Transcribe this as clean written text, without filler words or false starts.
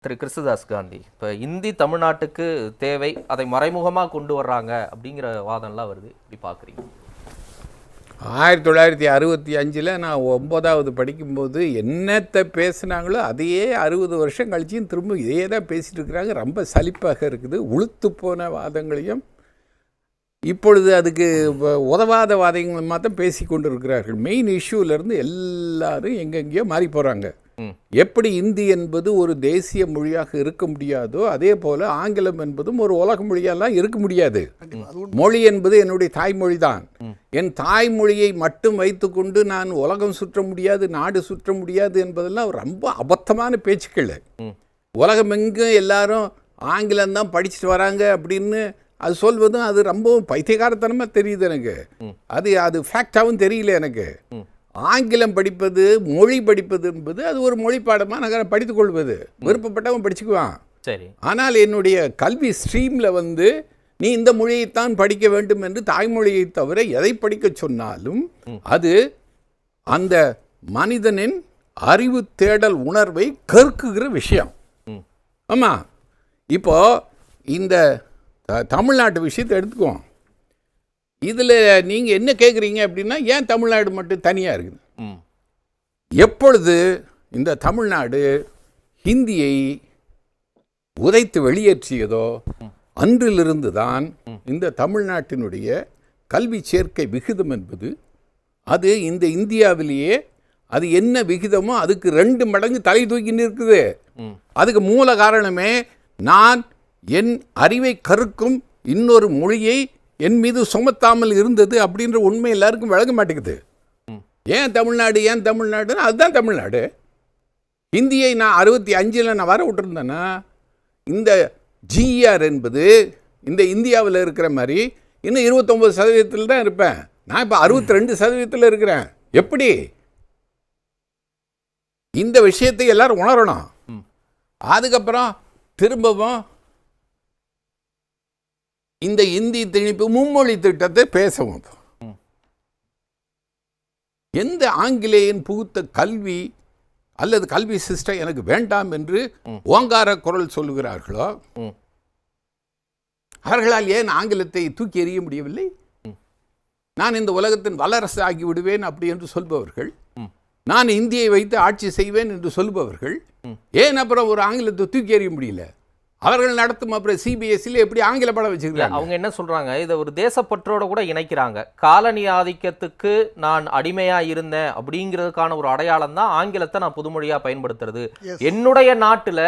திரு கிறிஸ்துதாஸ் காந்தி, இப்போ இந்தி தமிழ்நாட்டுக்கு தேவை, அதை மறைமுகமாக கொண்டு வர்றாங்க அப்படிங்கிற வாதம்லாம் வருது, இப்படி பார்க்குறீங்க? 1965 நான் 9வது படிக்கும்போது என்னத்தை பேசுனாங்களோ அதையே 60 வருஷம் கழிச்சும் திரும்ப இதே தான் பேசிகிட்டு இருக்கிறாங்க. ரொம்ப சலிப்பாக இருக்குது. உளுத்து போன வாதங்களையும் இப்பொழுது அதுக்கு உதவாத வாதங்கள் மாத்திரம் பேசி கொண்டு இருக்கிறார்கள். மெயின் இஷ்யூலேருந்து எல்லாரும் எங்கெங்கேயோ மாறி போகிறாங்க. எப்படி இந்தி என்பது ஒரு தேசிய மொழியாக இருக்க முடியாதோ அதே போல் ஆங்கிலம் என்பதும் ஒரு உலக மொழியெல்லாம் இருக்க முடியாது. மொழி என்பது என்னுடைய தாய்மொழி தான். என் தாய்மொழியை மட்டும் வைத்துக்கொண்டு நான் உலகம் சுற்ற முடியாது, நாடு சுற்ற முடியாது என்பதெல்லாம் ரொம்ப அபத்தமான பேச்சுக்கள். உலகம் எங்கும் எல்லாரும் ஆங்கிலம்தான் படிச்சுட்டு வராங்க அப்படின்னு அது சொல்வதும் அது ரொம்ப பைத்தியகாரத்தனமாக தெரியுது எனக்கு. அது ஃபேக்டாகவும் தெரியல எனக்கு. ஆங்கிலம் படிப்பது, மொழி படிப்பது என்பது அது ஒரு மொழி பாடமாக நான் படித்துக்கொள்வது. விருப்பப்பட்டவன் படிச்சுக்குவான். சரி. ஆனால் என்னுடைய கல்வி ஸ்ட்ரீமில் நீ இந்த மொழியைத்தான் படிக்க வேண்டும் என்று தாய்மொழியை தவிர எதை படிக்க சொன்னாலும் அது அந்த மனிதனின் அறிவு தேடல் உணர்வை கற்குகிற விஷயம். ஆமாம். இப்போ இந்த தமிழ்நாட்டு விஷயத்தை எடுத்துக்குவோம். இதில் நீங்கள் என்ன கேட்குறீங்க அப்படின்னா, ஏன் தமிழ்நாடு மட்டும் தனியாக இருக்குது? எப்பொழுது இந்த தமிழ்நாடு ஹிந்தியை உதைத்து வெளியேற்றியதோ அன்றிலிருந்து தான் இந்த தமிழ்நாட்டினுடைய கல்வி சேர்க்கை விகிதம் என்பது அது இந்த இந்தியாவிலேயே அது என்ன விகிதமோ அதுக்கு 2 மடங்கு தலை தூக்கின்னு இருக்குது. அதுக்கு மூல காரணமே நான் என் அறிவை கற்கும் இன்னொரு மொழியை என் மீது சுமத்தாமல் இருந்தது அப்படின்ற உண்மை எல்லாருக்கும் விளங்க மாட்டேங்குது. ஏன் தமிழ்நாடு அதுதான் தமிழ்நாடு. ஹிந்தியை நான் 65 நான் வர விட்டுருந்தேன்னா இந்த ஜிஆர் என்பது இந்த இந்தியாவில் இருக்கிற மாதிரி இன்னும் 29% தான் இருப்பேன். நான் இப்போ 62% இருக்கிறேன். எப்படி? இந்த விஷயத்தை எல்லாரும் உணரணும். அதுக்கப்புறம் திரும்பவும் இந்த இந்தி திணிப்பு மும்மொழி திட்டத்தை பேசவும். எந்த ஆங்கிலேயன் புகுத்த கல்வி அல்லது கல்வி சிஸ்டம் எனக்கு வேண்டாம் என்று ஓங்கார குரல் சொல்லுகிறார்களோ அவர்களால் ஏன் ஆங்கிலத்தை தூக்கி எறிய முடியவில்லை? நான் இந்த உலகத்தின் வல்லரசு ஆகி விடுவேன் அப்படி என்று சொல்பவர்கள், நான் இந்தியை வைத்து ஆட்சி செய்வேன் என்று சொல்பவர்கள் ஏன் அப்புறம் ஒரு ஆங்கிலத்தை தூக்கி எறிய முடியல? அவர்கள் நடத்தும் அப்புறம் சிபிஎஸ்சியில் எப்படி ஆங்கில படம் வச்சுருக்காங்க? அவங்க என்ன சொல்றாங்க, இதை ஒரு தேசப்பற்றோட கூட இணைக்கிறாங்க. காலனி ஆதிக்கத்துக்கு நான் அடிமையா இருந்தேன் அப்படிங்கிறதுக்கான ஒரு அடையாளம் தான் ஆங்கிலத்தை நான் புதுமொழியா பயன்படுத்துறது. என்னுடைய நாட்டுல